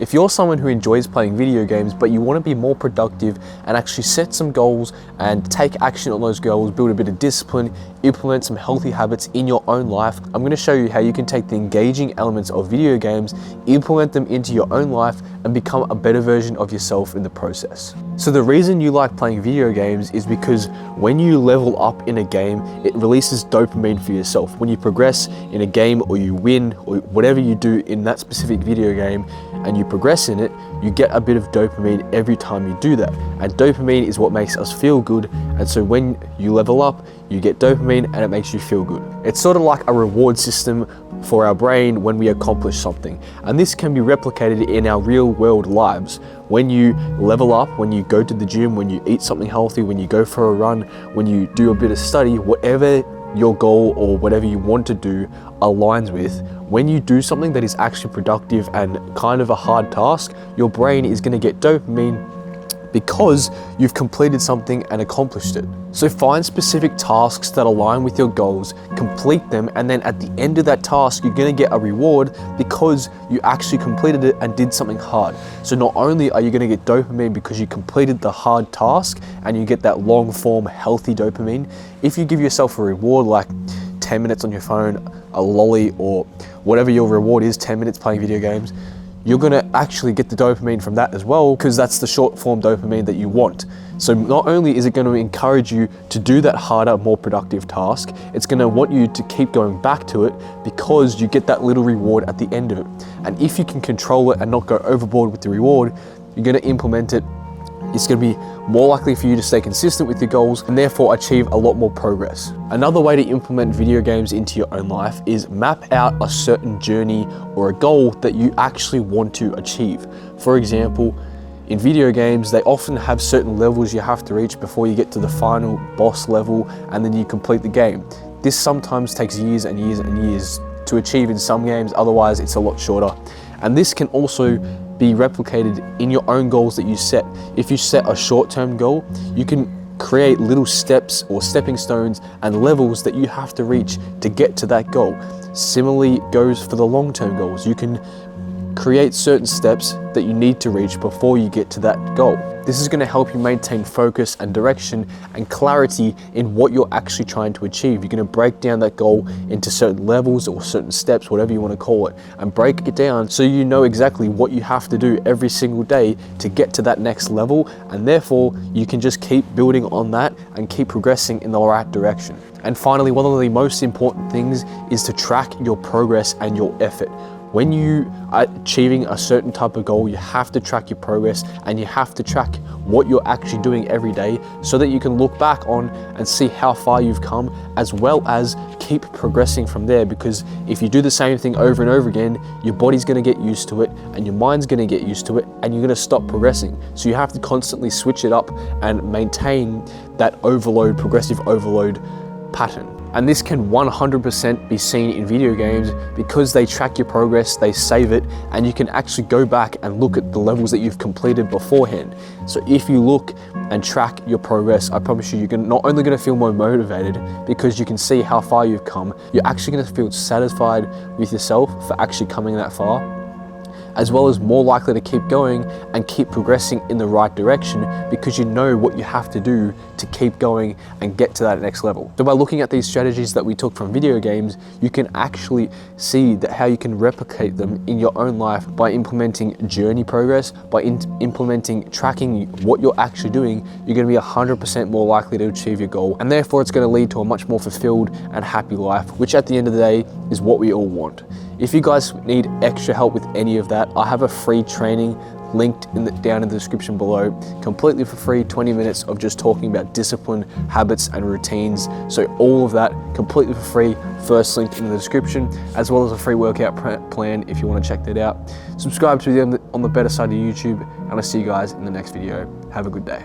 If you're someone who enjoys playing video games, but you want to be more productive and actually set some goals and take action on those goals, build a bit of discipline, implement some healthy habits in your own life, I'm going to show you how you can take the engaging elements of video games, implement them into your own life, and become a better version of yourself in the process. So the reason you like playing video games is because when you level up in a game, it releases dopamine for yourself. When you progress in a game or you win or whatever you do in that specific video game and you progress in it, you get a bit of dopamine every time you do that. And dopamine is what makes us feel good. And so when you level up, you get dopamine and it makes you feel good. It's sort of like a reward system for our brain when we accomplish something. And this can be replicated in our real world lives. When you level up, when you go to the gym, when you eat something healthy, when you go for a run, when you do a bit of study, whatever your goal or whatever you want to do aligns with, when you do something that is actually productive and kind of a hard task, your brain is going to get dopamine because you've completed something and accomplished it. So find specific tasks that align with your goals, complete them, and then at the end of that task, you're going to get a reward because you actually completed it and did something hard. So not only are you going to get dopamine because you completed the hard task and you get that long form healthy dopamine, if you give yourself a reward like 10 minutes on your phone, a lolly, or whatever your reward is, 10 minutes playing video games, you're going to actually get the dopamine from that as well, because that's the short form dopamine that you want. So not only is it going to encourage you to do that harder, more productive task, it's going to want you to keep going back to it because you get that little reward at the end of it. And if you can control it and not go overboard with the reward, you're going to implement it. It's going to be more likely for you to stay consistent with your goals and therefore achieve a lot more progress. Another way to implement video games into your own life is map out a certain journey or a goal that you actually want to achieve. For example, in video games, they often have certain levels you have to reach before you get to the final boss level and then you complete the game. This sometimes takes years and years and years to achieve in some games, otherwise it's a lot shorter. And this can also be replicated in your own goals that you set. If you set a short-term goal, you can create little steps or stepping stones and levels that you have to reach to get to that goal. Similarly goes for the long-term goals. You can create certain steps that you need to reach before you get to that goal. This is going to help you maintain focus and direction and clarity in what you're actually trying to achieve. You're going to break down that goal into certain levels or certain steps, whatever you want to call it, and break it down so you know exactly what you have to do every single day to get to that next level, and therefore you can just keep building on that and keep progressing in the right direction. And finally, one of the most important things is to track your progress and your effort. When you are achieving a certain type of goal, you have to track your progress and you have to track what you're actually doing every day so that you can look back on and see how far you've come, as well as keep progressing from there. Because if you do the same thing over and over again, your body's going to get used to it and your mind's going to get used to it and you're going to stop progressing. So you have to constantly switch it up and maintain that overload, progressive overload pattern. And this can 100% be seen in video games because they track your progress, they save it, and you can actually go back and look at the levels that you've completed beforehand. So if you look and track your progress, I promise you, you're not only going to feel more motivated because you can see how far you've come, you're actually going to feel satisfied with yourself for actually coming that far, as well as more likely to keep going and keep progressing in the right direction because you know what you have to do to keep going and get to that next level. So by looking at these strategies that we took from video games, you can actually see that how you can replicate them in your own life by implementing journey progress, by implementing tracking what you're actually doing. You're going to be 100% more likely to achieve your goal, and therefore it's going to lead to a much more fulfilled and happy life, which at the end of the day is what we all want. If you guys need extra help with any of that, I have a free training linked down in the description below, completely for free, 20 minutes of just talking about discipline, habits, and routines. So all of that completely for free, first link in the description, as well as a free workout plan if you want to check that out. Subscribe to me on the better side of YouTube, and I'll see you guys in the next video. Have a good day.